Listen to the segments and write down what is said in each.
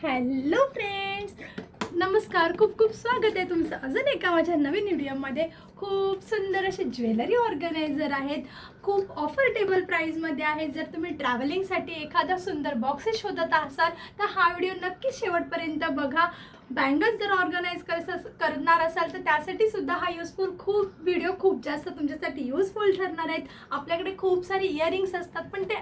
Hello friends, नमस्कार. खूप खूप स्वागत आहे तुमचं अजून एका माझ्या नवीन व्हिडिओमध्ये. खूप सुंदर असे ज्वेलरी ऑर्गनायझर आहेत, खूप ऑफर्डेबल प्राईजमध्ये आहे. जर तुम्ही ट्रॅव्हलिंगसाठी एखादा सुंदर बॉक्सेस शोधत असाल तर हा व्हिडिओ नक्की शेवटपर्यंत बघा. बँगल्स जर ऑर्गनाइज करणार असाल तर त्यासाठी सुद्धा हा व्हिडिओ खूप जास्त तुमच्यासाठी यूजफुल ठरणार आहेत. आपल्याकडे खूप सारे इयरिंग्स असतात, पण ते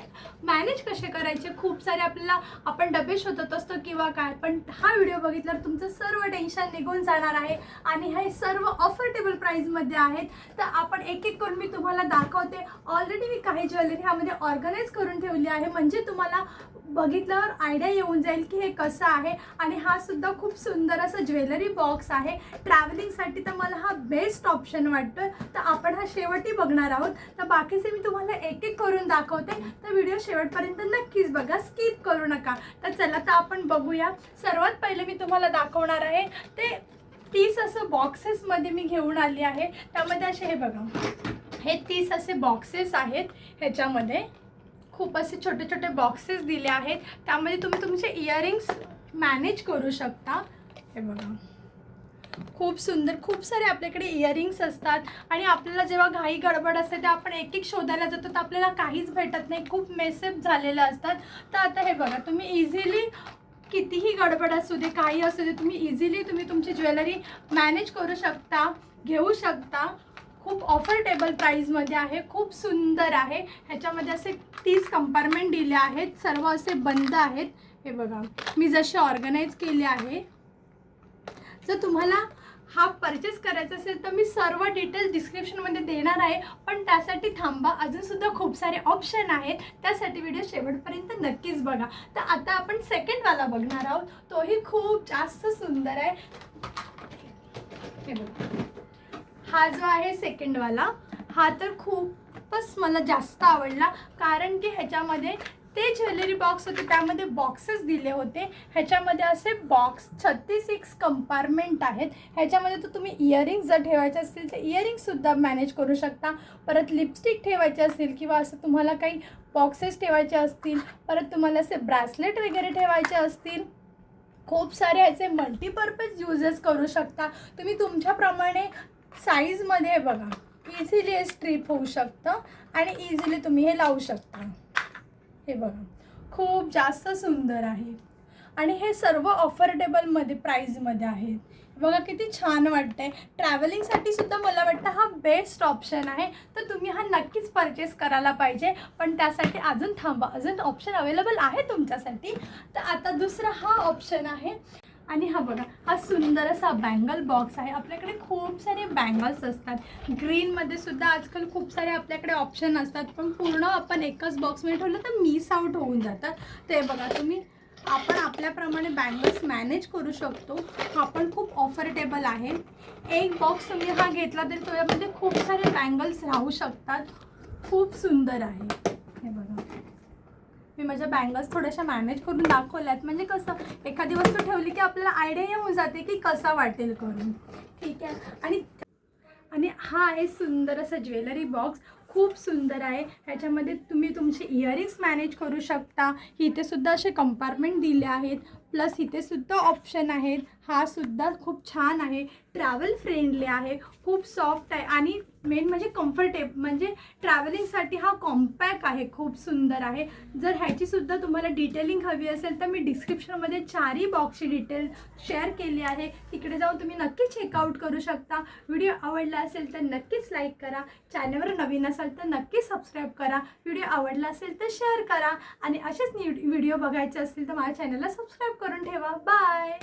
मॅनेज कसे करायचे, खूप सारे आपल्याला आपण डबे शोधत असतो किंवा काय, पण हा व्हिडिओ बघितल्यावर तुमचं सर्व टेन्शन निघून जाणार आहे. आणि हे सर्व ऑफर्डेबल प्राईजमध्ये आहेत. तर आपण एक एक करून मी तुम्हाला दाखवते. ऑलरेडी मी काही ज्वेलरी ह्यामध्ये ऑर्गनाइज करून ठेवली आहे, म्हणजे तुम्हाला बघितल्यावर आयडिया येऊन जाईल की हे कसं आहे. आणि हा सुद्धा खूप सुंदर असं ज्वेलरी बॉक्स आहे. ट्रॅव्हलिंगसाठी तर मला हा बेस्ट ऑप्शन वाटतोय. तर आपण हा शेवटी बघणार आहोत. तर बाकीचे मी तुम्हाला एक एक करून दाखवते, तर व्हिडिओ शेवटपर्यंत नक्कीच बघा, स्किप करू नका. तर चला तर आपण बघूया. सर्वात पहिले मी तुम्हाला दाखवणार आहे ते 30 असं बॉक्सेसमध्ये मी घेऊन आली आहे. त्यामध्ये असे हे बघा, हे 30 असे बॉक्सेस आहेत. ह्याच्यामध्ये खूप असे छोटे छोटे बॉक्सेस दिले आहेत. त्यामध्ये तुम्ही तुमचे इयरिंग्स मॅनेज करू शकता. हे बघा, खूप सुंदर, खूप सारे आपल्याकडे इयरिंग्स असतात आणि आपल्याला जेव्हा घाई गडबड असते तेव्हा आपण एक एक शोधायला जातो तर आपल्याला काहीच भेटत नाही, खूप मेसअप झालेलं असतात. तर आता हे बघा, तुम्ही इझिली कितीही गडबड असू दे, काही असू दे, तुम्ही इझिली तुमची ज्वेलरी मॅनेज करू शकता, घेऊ शकता. खूप ऑफर्डेबल प्राईजमध्ये आहे, खूप सुंदर आहे. ह्याच्यामध्ये असे 30 कंपार्टमेंट दिले आहेत, सर्व असे बंद आहेत. हे बघा, मी जसे ऑर्गनाइज केले आहे. जर तुम्हाला हा परचेस करायचा असेल तर मी सर्व डिटेल्स डिस्क्रिप्शनमध्ये देणार आहे, पण त्यासाठी थांबा, अजूनसुद्धा खूप सारे ऑप्शन आहेत. त्यासाठी व्हिडिओ शेवटपर्यंत नक्कीच बघा. तर आता आपण सेकंडवाला बघणार आहोत. तोही खूप जास्त सुंदर आहे. हे बघा, हा जो आहे सेकंडवाला, हा तर खूपच मला जास्त आवडला, कारण की ह्याच्यामध्ये ते ज्वेलरी बॉक्स होते, त्यामध्ये बॉक्सेस दिले होते. ह्याच्यामध्ये असे बॉक्स 36 कंपार्टमेंट आहेत. ह्याच्यामध्ये तर तुम्ही इयरिंग्स जर ठेवायचे असतील तर इयरिंग्ससुद्धा मॅनेज करू शकता. परत लिपस्टिक ठेवायचे असतील किंवा असं तुम्हाला काही बॉक्सेस ठेवायचे असतील, परत तुम्हाला असे ब्रेसलेट वगैरे ठेवायचे असतील, खूप सारे ह्याचे मल्टीपर्पज युजेस करू शकता तुम्ही तुमच्याप्रमाणे. साईजमध्ये बघा, इझिली हे स्ट्रीप होऊ शकतं आणि इझिली तुम्ही हे लावू शकता. हे बघा, खूप जास्त सुंदर आहे आणि हे सर्व ऑफर्डेबलमध्ये प्राईजमध्ये आहेत. बघा किती छान वाटतंय. ट्रॅव्हलिंगसाठी सुद्धा मला वाटतं हा बेस्ट ऑप्शन आहे. तर तुम्ही हा नक्कीच परचेस करायला पाहिजे, पण त्यासाठी अजून थांबा, अजून ऑप्शन अवेलेबल आहे तुमच्यासाठी. तर आता दुसरा हा ऑप्शन आहे. आणि हा बघा, हा सुंदर असा बँगल बॉक्स आहे. आपल्याकडे खूप सारे बँगल्स असतात, ग्रीनमध्ये सुद्धा आजकाल खूप सारे आपल्याकडे ऑप्शन असतात, पण पूर्ण आपण एकाच बॉक्समध्ये ठेवलं तर मिस आउट होऊन जातात. ते बघा, आपण आपल्याप्रमाणे बँगल्स मॅनेज करू शकतो. हा पण खूप ऑफर्डेबल आहे. एक बॉक्स तुम्ही हा घेतला तरी त्यामध्ये खूप सारे बँगल्स राहू शकतात. खूप सुंदर आहे. हे बघा, मी माझ्या बँगल्स थोड्याशा मॅनेज करून दाखवल्यात, म्हणजे कसं एखादी वस्तू ठेवली की आपल्याला आयडिया येऊन जाते की कसा वाटेल करून. ठीक आहे. आणि हा आहे सुंदर असा ज्वेलरी बॉक्स, खूप सुंदर आहे. ह्याच्यामध्ये तुम्ही तुमचे इयरिंग्स मॅनेज करू शकता. इथे सुद्धा असे कंपार्टमेंट दिले आहेत, प्लस इथे सुद्धा ऑप्शन आहेत. हा सुद्धा खूप छान आहे, ट्रॅव्हल फ्रेंडली आहे, खूप सॉफ्ट आहे आणि मेन म्हणजे कम्फर्टेबल, म्हणजे ट्रॅव्हलिंगसाठी हा कॉम्पॅक्ट आहे, खूप सुंदर आहे. जर ह्याची सुद्धा तुम्हाला डिटेलिंग हवी असेल तर मी डिस्क्रिप्शनमध्ये 4ही बॉक्सची डिटेल शेअर केली आहे, तिकडे जाऊन तुम्ही नक्की चेकआउट करू शकता. व्हिडिओ आवडला असेल तर नक्कीच लाईक करा, चॅनलवर नवीन असाल तर नक्की सबस्क्राईब करा, व्हिडिओ आवडला असेल तर शेअर करा आणि असेच व्हिडिओ बघायचे असतील तर माझ्या चॅनलला सबस्क्राईब करून ठेवा. बाय.